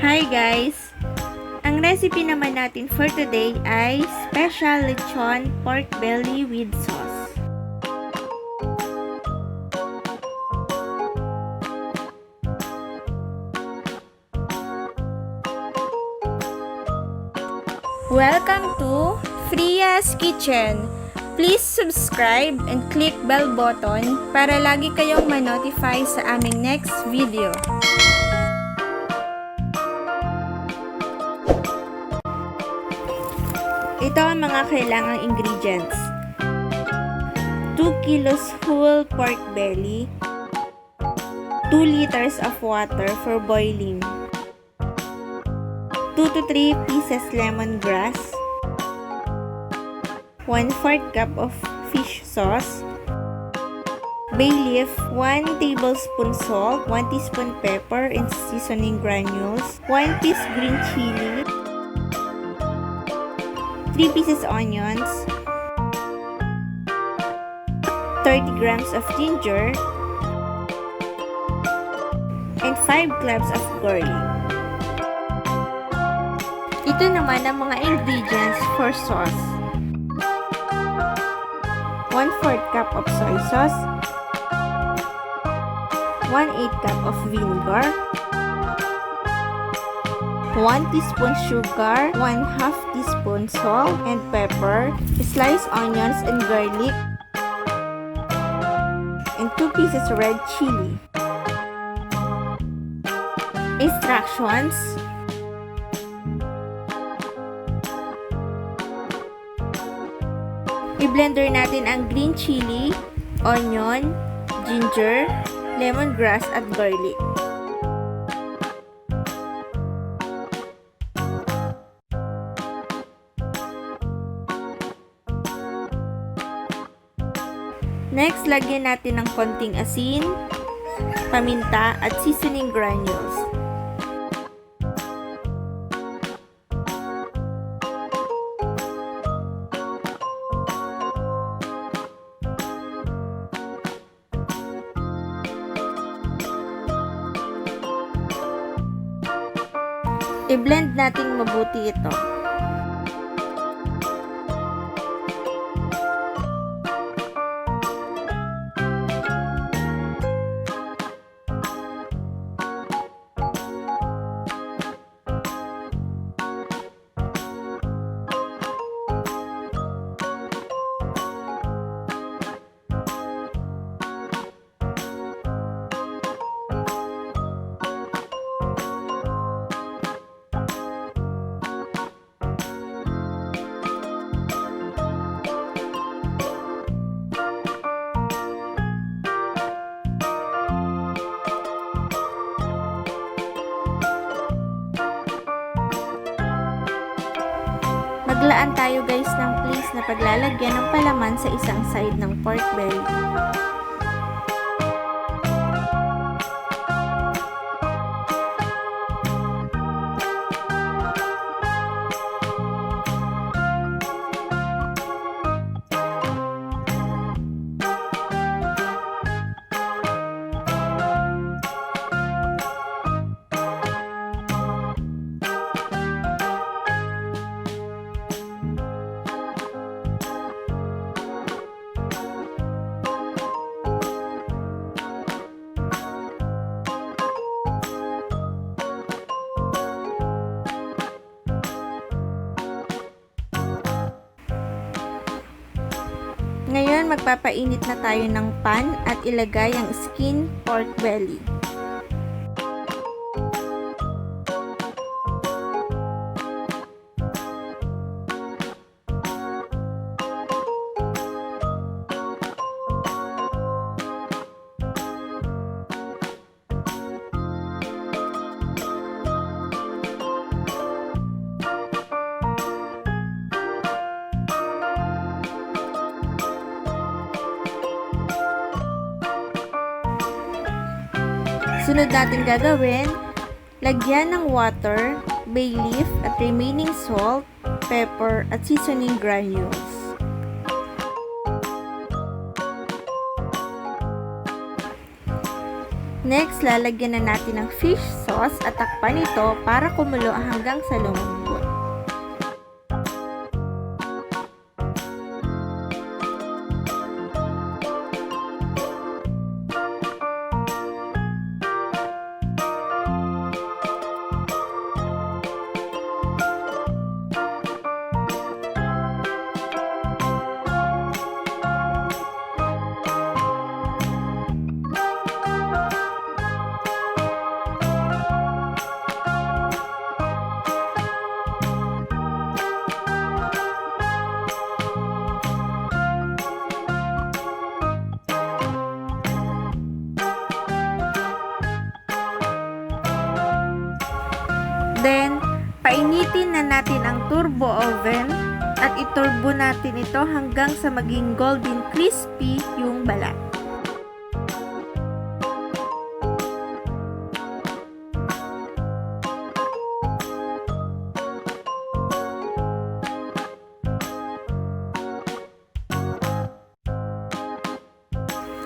Hi guys! Ang recipe naman natin for today ay special lechon pork belly with sauce. Welcome to Fria's Kitchen! Please subscribe and click bell button para lagi kayong ma-notify sa aming next video. Ito ang mga kailangang ingredients. 2 kilos whole pork belly, 2 liters of water for boiling, 2 to 3 pieces lemongrass, 1/4 cup of fish sauce, bay leaf, 1 tablespoon salt, 1 teaspoon pepper and seasoning granules, 1 piece green chili, 3 pieces onions, 30 grams of ginger, and 5 cloves of garlic. Ito naman ang mga ingredients for sauce. 1/4 cup of soy sauce, 1/8 cup of vinegar, 1 teaspoon sugar, 1/2 teaspoon salt and pepper, sliced onions and garlic, and 2 pieces red chili. Instructions: i-blender natin ang green chili, onion, ginger, lemongrass at garlic. Next, lagyan natin ng konting asin, paminta at seasoning granules. I-blend natin mabuti ito. Maglaan tayo guys ng place na paglalagyan ng palaman sa isang side ng pork belly. Ngayon, magpapainit na tayo ng pan at ilagay ang skin pork belly. Sunod natin gagawin, lagyan ng water, bay leaf at remaining salt, pepper at seasoning granules. Next, lalagyan na natin ng fish sauce at takpan ito para kumulo hanggang sa lumambot. Then, painitin na natin ang turbo oven at iturbo natin ito hanggang sa maging golden crispy yung balat.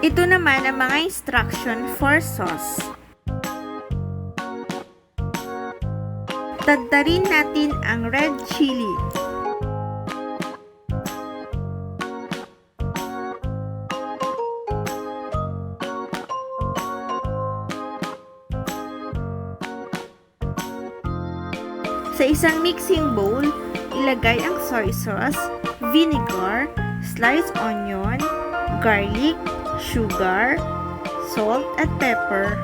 Ito naman ang mga instruction for sauce. Tadtarin natin ang red chili. Sa isang mixing bowl, ilagay ang soy sauce, vinegar, sliced onion, garlic, sugar, salt at pepper.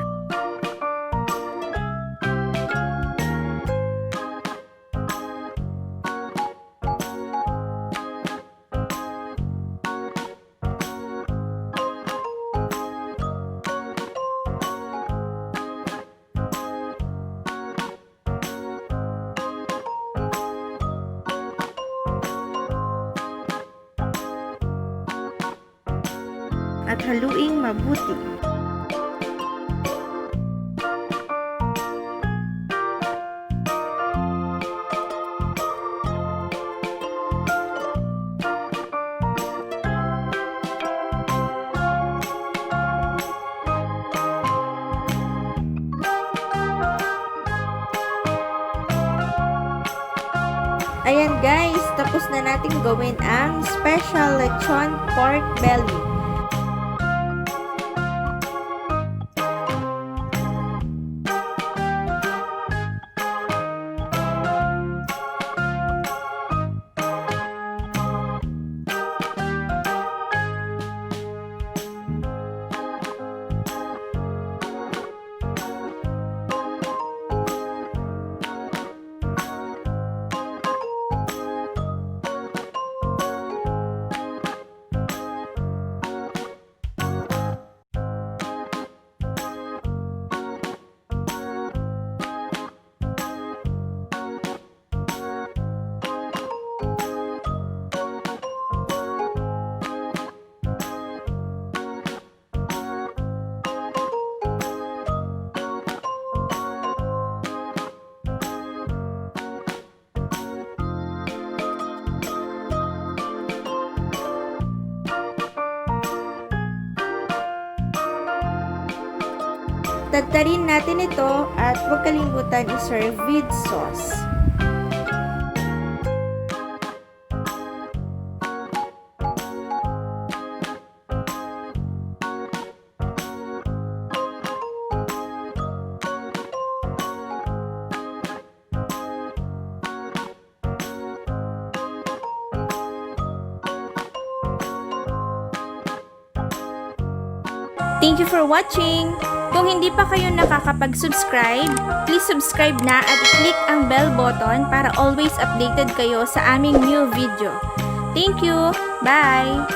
At haluing mabuti. Ayan guys, tapos na natin gawin ang special lechon pork belly. Tadtarin natin ito at huwag kalimutan i-serve with sauce. Thank you for watching! Kung hindi pa kayo nakakapag-subscribe, please subscribe na at i-click ang bell button para always updated kayo sa aming new video. Thank you! Bye!